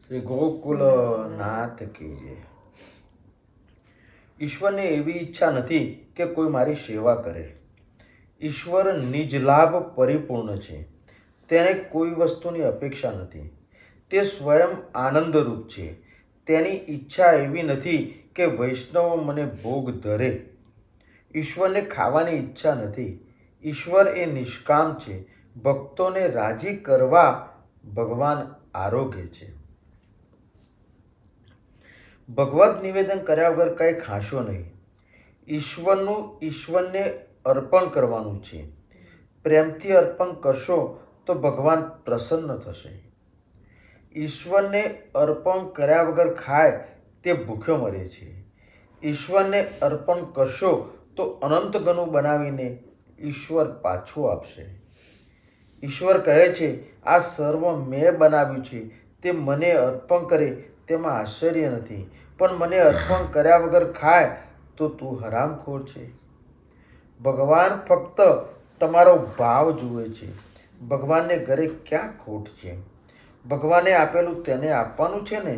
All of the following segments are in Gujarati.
શ્રી ગોકુલનાથ કી જય. ઈશ્વરને એવી ઈચ્છા નથી કે કોઈ મારી સેવા કરે. ઈશ્વર નિજ લાભ પરિપૂર્ણ છે. તેને કોઈ વસ્તુની અપેક્ષા નથી. તે સ્વયં આનંદરૂપ છે. તેની ઈચ્છા એવી નથી કે વૈષ્ણવ મને ભોગ ધરે. ઈશ્વરને ખાવાની ઈચ્છા નથી. ઈશ્વર એ નિષ્કામ છે. ભક્તોને રાજી કરવા ભગવાન આરોગ્ય છે. ભગવત નિવેદન કર્યા વગર કંઈ ખાશો નહીં. ઈશ્વરને અર્પણ કરવાનું છે. પ્રેમથી અર્પણ કરશો તો ભગવાન પ્રસન્ન થશે. ઈશ્વરને અર્પણ કર્યા વગર ખાય તે ભૂખ્યો મરે છે. ઈશ્વરને અર્પણ કરશો તો અનંત ગણું બનાવીને ઈશ્વર પાછું આપશે. ઈશ્વર કહે છે, આ સર્વ મેં બનાવ્યું છે, તે મને અર્પણ કરે તેમાં આશ્ચર્ય નથી, પણ મને અર્પણ કર્યા વગર ખાય તો તું હરામખોર છે. ભગવાન ફક્ત તમારો ભાવ જુએ છે. ભગવાનને ઘરે ક્યાં ખોટ છે? ભગવાને આપેલું તેને આપવાનું છે ને.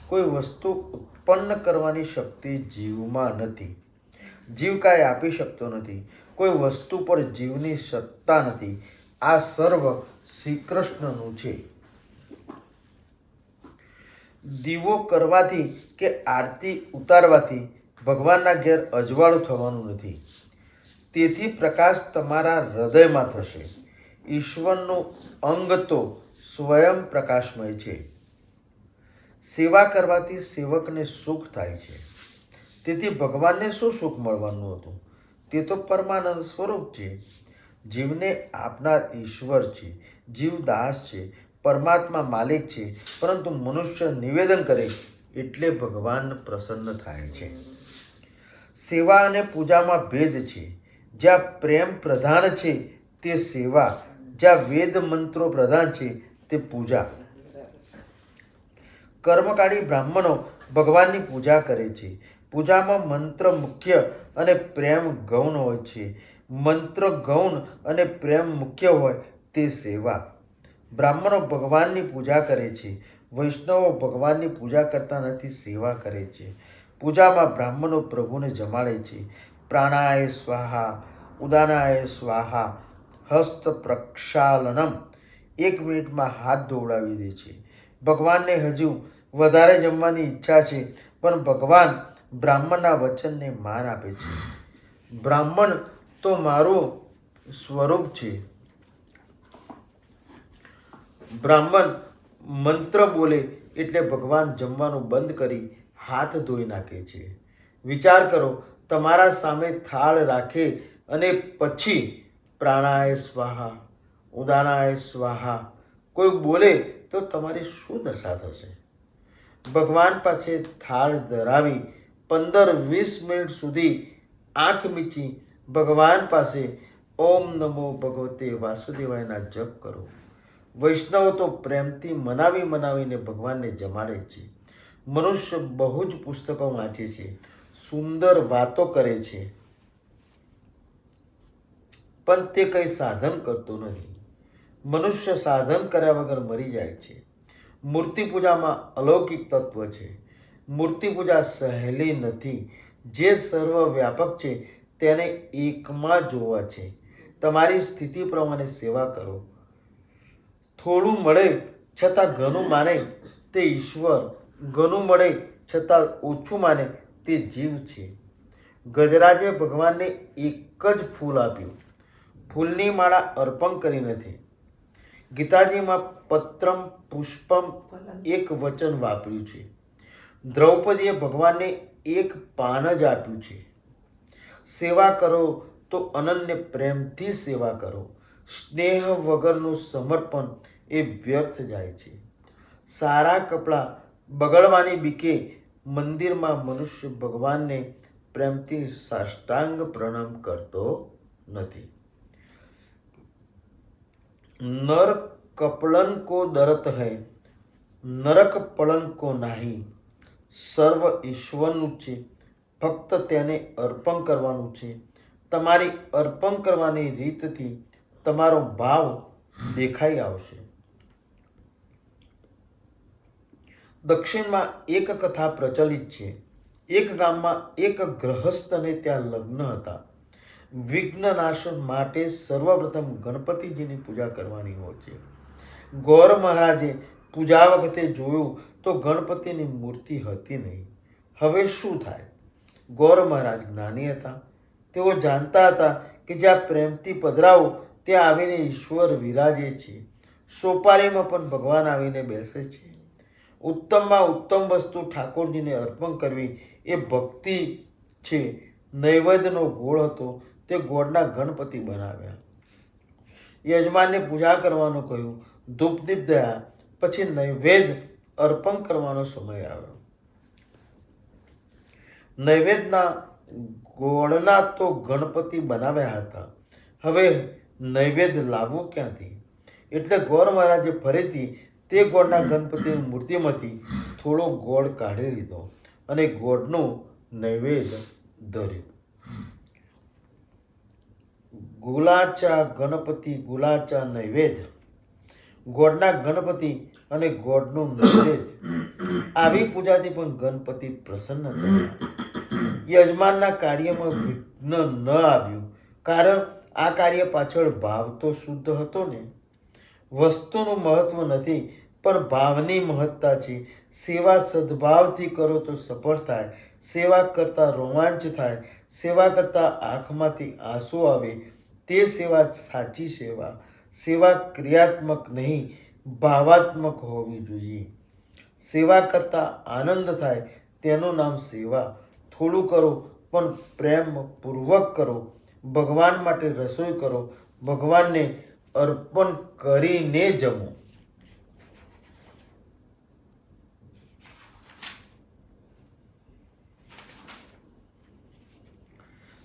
કોઈ વસ્તુ ઉત્પન્ન કરવાની શક્તિ જીવમાં નથી. જીવ કાંઈ આપી શકતો નથી. કોઈ વસ્તુ પર જીવની સત્તા નથી. આ સર્વ શ્રી કૃષ્ણનું છે. દીવો કરવાથી કે આરતી ઉતારવાથી ભગવાનના ઘેર અજવાળું થવાનું નથી. તેથી પ્રકાશ તમારા હૃદયમાં થશે. ઈશ્વરનું અંગ તો સ્વયં પ્રકાશમય છે. સેવા કરવાથી સેવકને સુખ થાય છે. તેથી ભગવાનને શું સુખ મળવાનું હતું? તે તો પરમાનંદ સ્વરૂપ છે. જીવને આપનાર ઈશ્વર છે. જીવ દાસ છે. પરમાત્મા માલિક છે. પરંતુ મનુષ્ય નિવેદન કરે એટલે ભગવાન પ્રસન્ન થાય છે. સેવા અને પૂજામાં ભેદ છે. જ્યાં પ્રેમ પ્રધાન છે તે સેવા, જ્યાં વેદ મંત્રો પ્રધાન છે તે પૂજા. કર્મકાળી બ્રાહ્મણો ભગવાનની પૂજા કરે છે. પૂજામાં મંત્ર મુખ્ય અને પ્રેમ ગૌણ હોય છે. મંત્ર ગૌણ અને પ્રેમ મુખ્ય હોય તે સેવા. બ્રાહ્મણો ભગવાનની પૂજા કરે છે. વૈષ્ણવો ભગવાનની પૂજા કરતા નથી, સેવા કરે છે. પૂજામાં બ્રાહ્મણો પ્રભુને જમાડે છે. પ્રાણાય સ્વાહા, ઉદાનાય સ્વાહા, હસ્ત પ્રક્ષાલનમ, 1 મિનિટમાં હાથ ધોવડાવી દે છે. ભગવાનને હજુ વધારે જમવાની ઈચ્છા છે, પણ ભગવાન બ્રાહ્મણના વચનને માન આપે છે. બ્રાહ્મણ તો મારું સ્વરૂપ છે. બ્રાહ્મણ મંત્ર બોલે એટલે ભગવાન જમવાનું બંધ કરી હાથ ધોઈ નાખે છે. વિચાર કરો, તમારા સામે થાળ રાખે અને પછી પ્રાણાય સ્વાહા, ઉદાનાય સ્વાહા કોઈ બોલે તો તમારી શું દશા થશે? ભગવાન પાસે થાળ ધરાવી 15-20 મિનિટ સુધી આંખ મીચી ભગવાન પાસે ઓમ નમો ભગવતે વાસુદેવાયના જપ કરો. વૈષ્ણવ તો પ્રેમથી મનાવીને ભગવાનને જમાડે છે. મનુષ્ય બહુ જ પુસ્તકો વાંચે છે, સુંદર વાતો કરે છે, પણ તે કંઈ સાધન કરતો નથી. મનુષ્ય સાધન કર્યા વગર મરી જાય છે. મૂર્તિ પૂજામાં અલૌકિક તત્વ છે. મૂર્તિ પૂજા સહેલી નથી. જે સર્વવ્યાપક છે તેને એકમાં જોવા છે. તમારી સ્થિતિ પ્રમાણે સેવા કરો. થોડું મળે છતાં ઘણું માને તે ઈશ્વર, ઘણું મળે છતાં ઓછું માને તે જીવ છે. ગજરાજે ભગવાનને એક જ ફૂલ આપ્યું, ફૂલની માળા અર્પણ કરી નથી. ગીતાજીમાં પત્રમ પુષ્પમ એક વચન વાપર્યું છે. દ્રૌપદીએ ભગવાનને એક પાન જ આપ્યું છે. સેવા કરો તો અનન્ય પ્રેમથી સેવા કરો. સ્નેહ વગરનું સમર્પણ એ વ્યર્થ જાય છે. સારા કપડાં બગડવાની બીકે મંદિરમાં મનુષ્ય ભગવાનને પ્રેમથી સાષ્ટાંગ પ્રણામ કરતો નથી. નર કપડન કો દરત હૈ, નરક પળન કો નાહી. સર્વ ઈશ્વરનું છે, ફક્ત તેને અર્પણ કરવાનું છે. તમારી અર્પણ કરવાની રીતથી તમારો ભાવ દેખાઈ આવશે. દક્ષિણમાં એક કથા પ્રચલિત છે. એક ગામમાં એક ગ્રહસ્થ અને ત્યાં લગ્ન હતા. વિઘ્નનાશ માટે સર્વપ્રથમ ગણપતિજીની પૂજા કરવાની હોય છે. ગૌર મહારાજે પૂજા વખતે જોયું તો ગણપતિની મૂર્તિ હતી નહીં. હવે શું થાય? ગૌર મહારાજ જ્ઞાની હતા. તેઓ જાણતા હતા કે જ્યાં પ્રેમથી પધરાવો ત્યાં આવીને ઈશ્વર વિરાજે છે. સોપારીમાં પણ ભગવાન આવીને બેસે છે. ઉત્તમમાં ઉત્તમ વસ્તુ ઠાકોરજીને અર્પણ કરવી એ ભક્તિ છે. નૈવેદ્યનો ગોળ હતો, તે ગોળના ગણપતિ બનાવ્યા. યજમાનને પૂજા કરવાનું કહ્યું. ધૂપદીપ દયા પછી નૈવેદ્ય અર્પણ કરવાનો સમય આવ્યો. નૈવેદ્યના ગોળના તો ગણપતિ બનાવ્યા હતા. હવે નૈવેદ્ય લાવવું ક્યાંથી? એટલે ગૌર મહારાજે ફરીથી તે ગોળના ગણપતિની મૂર્તિમાંથી થોડો ગોળ કાઢી લીધો અને ગોળનું નૈવેદ્ય ધર્યું. ગુલાચા ગણપતિ ગુલાચા નૈવેદ્ય. ગોળના ગણપતિ અને ગોળનું નૈવેદ્ય. આવી પૂજાથી પણ ગણપતિ પ્રસન્ન થયા. યજમાનના કાર્યમાં વિઘ્ન ન આવ્યું, કારણ આ કાર્ય પાછળ ભાવ તો શુદ્ધ હતો ને. વસ્તુનું મહત્વ નથી, પણ ભાવની મહત્તા છે. સેવા સદભાવથી કરો તો સફળ થાય. સેવા કરતાં રોમાંચ થાય. સેવા કરતાં આંખમાંથી આંસુ આવે. તે સેવા સાચી સેવા. સેવા ક્રિયાત્મક નહીં, ભાવાત્મક હોવી જોઈએ. સેવા કરતાં આનંદ થાય તેનું નામ સેવા. થોડું કરો પણ પ્રેમપૂર્વક કરો. ભગવાન માટે રસોઈ કરો. ભગવાનને અર્પણ કરીને જમો.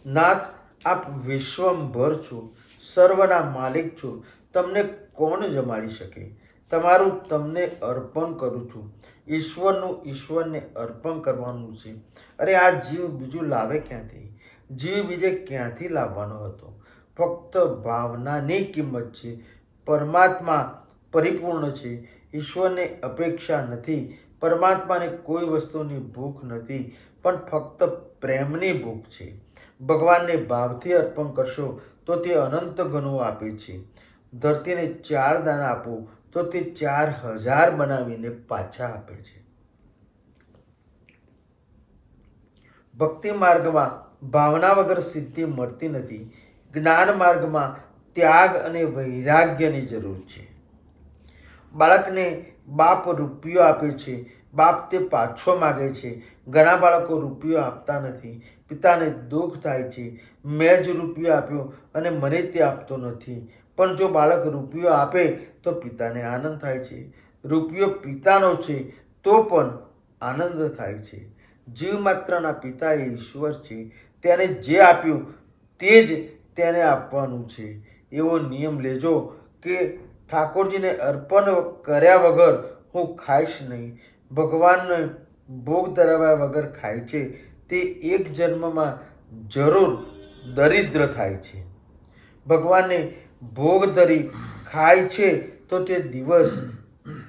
નાથ, આપ વિશ્વંભર છો, સર્વના માલિક છો. તમને કોણ જમાડી શકે? તમારું તમને અર્પણ કરું છું. ઈશ્વરનું ઈશ્વરને અર્પણ કરવાનું છે. અરે આ જીવ બીજું લાવે ક્યાંથી? જીવ બીજે ક્યાંથી લાવવાનો હતો? ફક્ત ભાવનાની કિંમત છે. પરમાત્મા પરિપૂર્ણ છે. ઈશ્વરને અપેક્ષા નથી. પરમાત્માને કોઈ વસ્તુની ભૂખ નથી, પણ ફક્ત પ્રેમની ભૂખ છે. ભગવાનને ભાવથી અર્પણ કરશો તો તે અનંત ગણું આપે છે. ધરતીને 4 દાન આપો તો તે 4000 બનાવીને પાછા આપે છે. ભક્તિ માર્ગમાં ભાવના વગર સિદ્ધિ મળતી નથી. જ્ઞાન માર્ગમાં ત્યાગ અને વૈરાગ્યની જરૂર છે. બાળકને બાપ રૂપિયો આપે છે. બાપ તે પાછો માગે છે. ઘણા બાળકો રૂપિયો આપતા નથી. પિતાને દુઃખ થાય છે. મેં જ રૂપિયો આપ્યો અને મને તે આપતો નથી. પણ જો બાળક રૂપિયો આપે તો પિતાને આનંદ થાય છે. રૂપિયો પિતાનો છે તો પણ આનંદ થાય છે. જીવ માત્રના પિતા એ ઈશ્વર છે. તેને જે આપ્યું તે જ તેને આપવાનું છે. એવો નિયમ લેજો કે ઠાકોરજીને અર્પણ કર્યા વગર હું ખાઈશ નહીં. ભગવાનને ભોગ ધરાવ્યા વગર ખાય છે તે એક જન્મમાં જરૂર દરિદ્ર થાય છે. ભગવાનને ભોગ ધરી ખાય છે તો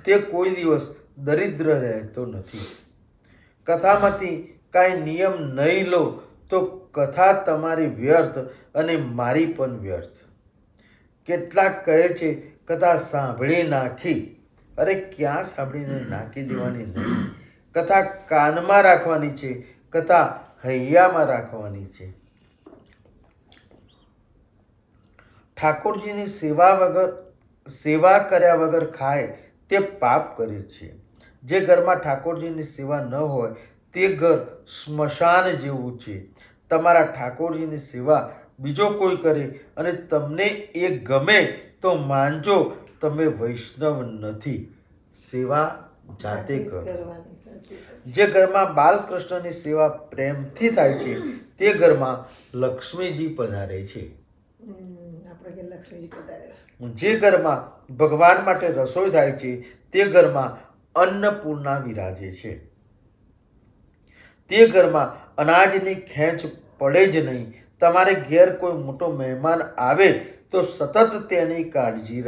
તે કોઈ દિવસ દરિદ્ર રહેતો નથી. કથામાંથી કાંઈ નિયમ નહીં લો તો કથા તમારી વ્યર્થ અને મારી પણ વ્યર્થ. કેટલાક કહે છે કથા સાંભળી નાખી. અરે ક્યાં સાંભળીને નાખી દેવાની નહીં. કથા કાનમાં રાખવાની છે. કથા હૈયામાં રાખવાની છે. ઠાકોરજીની સેવા કર્યા વગર ખાય તે પાપ કરે છે. જે ઘરમાં ઠાકોરજીની સેવા ન હોય તે ઘર સ્મશાન જેવું છે. તમારા ઠાકોરજીની સેવા બીજો કોઈ કરે અને તમને એ ગમે તો માનજો તમે વૈષ્ણવ નથી. સેવા જાતે કરો. જે ઘરમાં બાલકૃષ્ણની સેવા પ્રેમથી થાય છે તે ઘરમાં લક્ષ્મીજી પધારે છે. જે ઘરમાં ભગવાન માટે રસોઈ થાય છે તે ઘરમાં અન્નપૂર્ણા વિરાજે છે. તે ઘરમાં અનાજની ખેંચ પડે જ નહીં. તમારે ઘેર કોઈ મોટો મહેમાન આવે તો સતત તેની કાળજી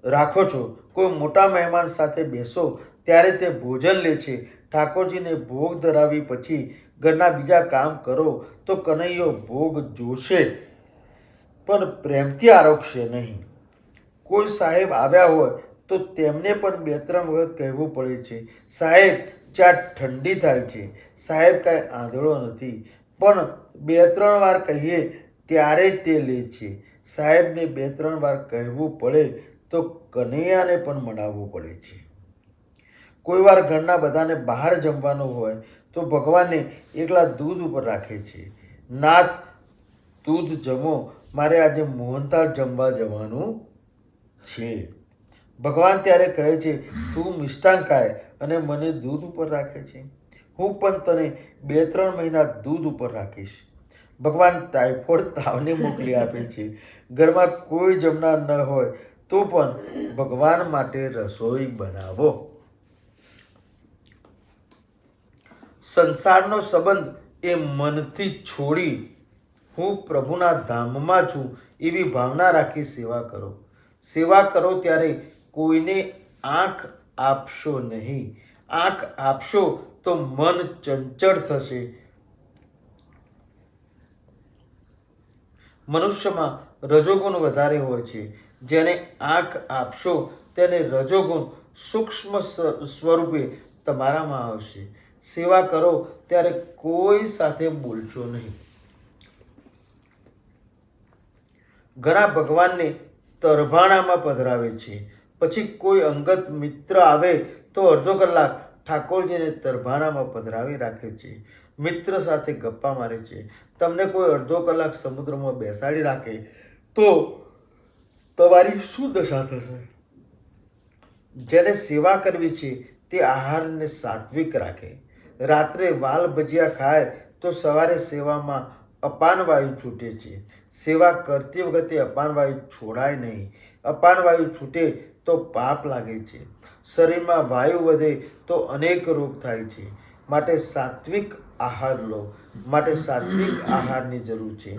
રાખો છો. કોઈ મોટા મહેમાન સાથે બેસો ત્યારે તે ભોજન લે છે. ઠાકોરજીને ભોગ ધરાવી પછી ઘરના બીજા કામ કરો તો કનૈયો ભોગ જોશે પણ પ્રેમથી આરોગશે નહીં. કોઈ સાહેબ આવ્યા હોય તો તેમને પણ 2-3 વખત કહેવું પડે છે, સાહેબ ચા ઠંડી થાય છે. સાહેબ કાંઈ આંધળો નથી, પણ 2-3 વાર કહીએ ત્યારે તે લે છે. સાહેબને 2-3 વાર કહેવું પડે તો કનૈયાને પણ મનાવવું પડે છે. કોઈ વાર ઘરના બધાને બહાર જમવાનું હોય તો ભગવાનને એકલા દૂધ ઉપર રાખે છે. નાથ, દૂધ જમો, મારે આજે મોહનથાળ જમવા જવાનું છે. ભગવાન ત્યારે કહે છે, તું મિષ્ટાન ખાય અને મને દૂધ ઉપર રાખે છે. હું પણ તને 2-3 મહિના દૂધ ઉપર રાખીશ. ભગવાન ટાઇફોઇડ તાવને મોકલી આપે છે. ઘરમાં કોઈ જમનાર ન હોય તો પણ ભગવાન માટે રસોઈ બનાવો. સંસારનો સંબંધ એ મનથી છોડી હું પ્રભુના ધામમાં છું એવી ભાવના રાખી સેવા કરો. સેવા કરો ત્યારે કોઈને આંખ આપશો નહીં. આંખ આપશો તો મન ચંચળ થશે. મનુષ્યમાં રજોગુણ વધારે હોય છે. જેને આંખ આપશો તેને રજોગુણ સૂક્ષ્મ સ્વરૂપે તમારામાં આવશે. સેવા કરો ત્યારે કોઈ સાથે બોલશો નહીં. ઘણા ભગવાનને તરભાણામાં પધરાવે છે. પછી કોઈ અંગત મિત્ર આવે તો અડધો કલાક ઠાકોરજીને તરભાણામાં પધરાવી રાખે છે. મિત્ર સાથે ગપ્પા મારે છે. તમને કોઈ અડધો કલાક સમુદ્રમાં બેસાડી રાખે તો તમારી શું દશા થશે? જેને સેવા કરવી છે તે આહારને સાત્વિક રાખે. રાત્રે વાલ ભજીયા ખાય તો સવારે સેવામાં અપાનવાયુ છૂટે છે. સેવા કરતી વખતે અપાનવાયુ છોડાય નહીં. અપાનવાયુ છૂટે તો પાપ લાગે છે. શરીરમાં વાયુ વધે તો અનેક રોગ થાય છે. માટે સાત્વિક આહાર લો. માટે સાત્વિક આહારની જરૂર છે.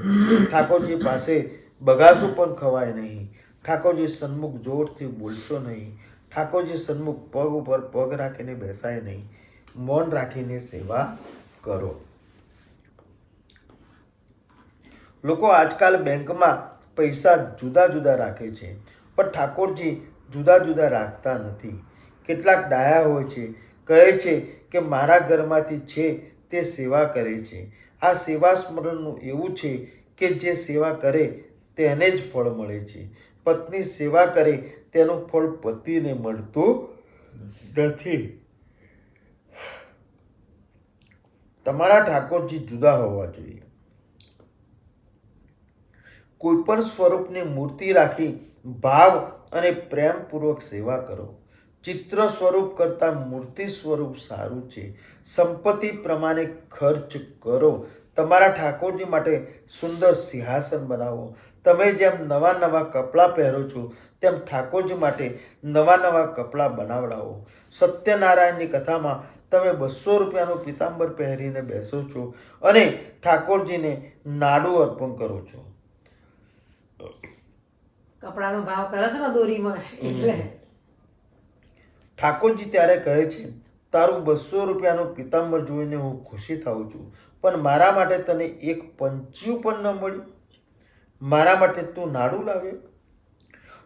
ઠાકોરજી પાસે બગાસું પણ ખવાય નહીં. ઠાકોરજી સન્મુખ જોરથી બોલશો નહીં. ઠાકોરજી સન્મુખ પગ ઉપર પગ રાખીને બેસાય નહીં. મૌન રાખીને સેવા કરો. લોકો આજકાલ બેંકમાં પૈસા જુદા જુદા રાખે છે, પણ ઠાકોરજી જુદા જુદા રાખતા નથી. કેટલાક ડાયા હોય છે, કહે છે કે મારા ઘરમાંથી છે તે સેવા કરે છે. આ સેવા સ્મરણનું એવું છે કે જે સેવા કરે તેને જ ફળ મળે છે. પત્ની સેવા કરે તેનું ફળ પતિને મળતું નથી. તમારા ઠાકોરજી જુદા હોવા જોઈએ. કોઈ પણ સ્વરૂપની મૂર્તિ રાખી ભાવ અને પ્રેમપૂર્વક સેવા કરો. ચિત્ર સ્વરૂપ કરતાં મૂર્તિ સ્વરૂપ સારું છે. સંપત્તિ પ્રમાણે ખર્ચ કરો. તમારા ઠાકોરજી માટે સુંદર સિંહાસન બનાવો. તમે જેમ નવા નવા કપડાં પહેરો છો તેમ ઠાકોરજી માટે નવા નવા કપડાં બનાવડાવો. સત્યનારાયણની કથામાં તમે 200 રૂપિયાનું પીતાંબર પહેરીને બેસો છો અને ઠાકોરજીને નાડું અર્પણ કરો છો. કપડાનો ભાવ કરે છે ને દોરીમાં, એટલે ઠાકોરજી ત્યારે કહે છે, તારું 200 રૂપિયાનું પીતાંબર જોઈને હું ખુશી થાઉં છું, પણ મારા માટે તને એક પંચ્યું પણ ન મળ્યું. મારા માટે તું નાડું લાવ્યો.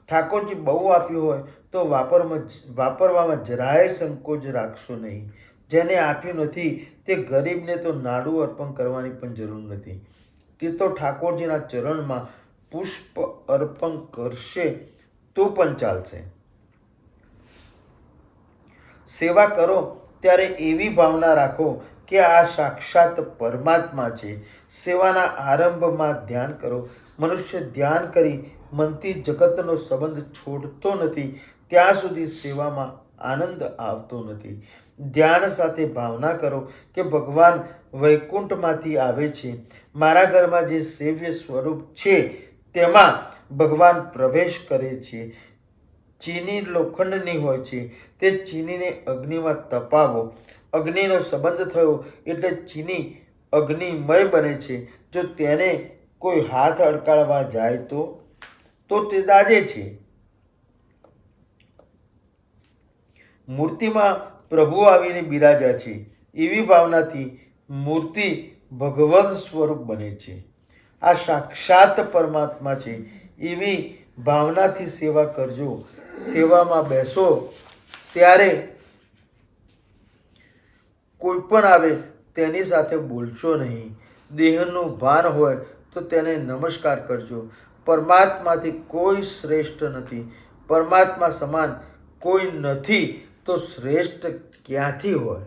ઠાકોરજી બહુ આપ્યું હોય તો વાપરવામાં જરાય સંકોચ રાખશો નહીં. જેને આપ્યું નથી તે ગરીબને તો નાડું અર્પણ કરવાની પણ જરૂર નથી. તે તો ઠાકોરજીના ચરણમાં પુષ્પ અર્પણ કરશે તો પણ ચાલશે. સેવા કરો ત્યારે એવી ભાવના રાખો કે આ સાક્ષાત પરમાત્મા છે. સેવાના આરંભમાં ધ્યાન કરો. મનુષ્ય ધ્યાન કરી મનથી જગતનો સંબંધ છોડતો નથી ત્યાં સુધી સેવામાં આનંદ આવતો નથી. ધ્યાન સાથે ભાવના કરો કે ભગવાન વૈકુંઠમાંથી આવે છે. મારા ઘરમાં જે સેવ્ય સ્વરૂપ છે તેમાં ભગવાન પ્રવેશ કરે છે. ચીની લોખંડની હોય છે, તે ચીનીને અગ્નિમાં તપાવો. અગ્નિનો સંબંધ થયો એટલે ચીની અગ્નિમય બને છે. જો તેને કોઈ હાથ અડકાળવા જાય તો તે દાજે છે. મૂર્તિમાં પ્રભુ આવીને બિરાજ્યા છે એવી ભાવનાથી મૂર્તિ ભગવત સ્વરૂપ બને છે. આ સાક્ષાત પરમાત્મા છે એવી ભાવનાથી સેવા કરજો. સેવામાં બેસો ત્યારે કોઈ પણ આવે તેની સાથે બોલશો નહીં. દેહનું ભાન હોય તો તેને નમસ્કાર કરજો. પરમાત્માથી કોઈ શ્રેષ્ઠ નથી. પરમાત્મા સમાન કોઈ નથી તો શ્રેષ્ઠ ક્યાંથી હોય?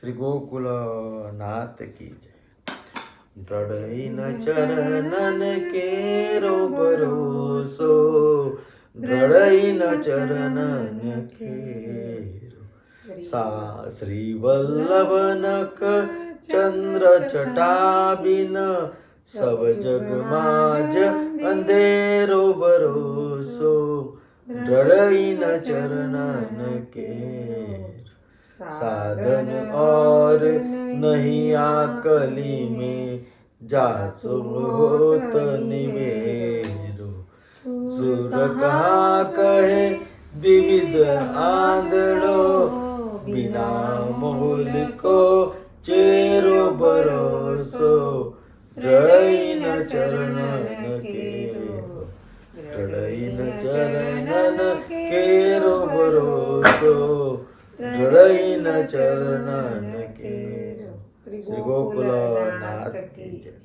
શ્રી ગોકુલનાથ કી જય. દ્રઢઈન ચરણન કેરો ભરોસો, દ્રઢઈન ચરણન કેરો. શ્રી વલ્લભનખ ચંદ્ર ચટાબિન, સબ જગમાં જ અંધેરો ભરોસો, દ્રઢઈન ચરણન કેરો. साधन और नहीं आकली में, जासो होत निवेरो. सुर कहा कहे विविध आंधड़ो, बिना मोल को चेरो भरोસો, દ્રઢઈન ચરણન કેરો. દ્રઢઈન ચરણન કેરો ભરોસો, દ્રઢઈન ચરણન કેરો. શ્રી ગોકુલનાથ કી જય.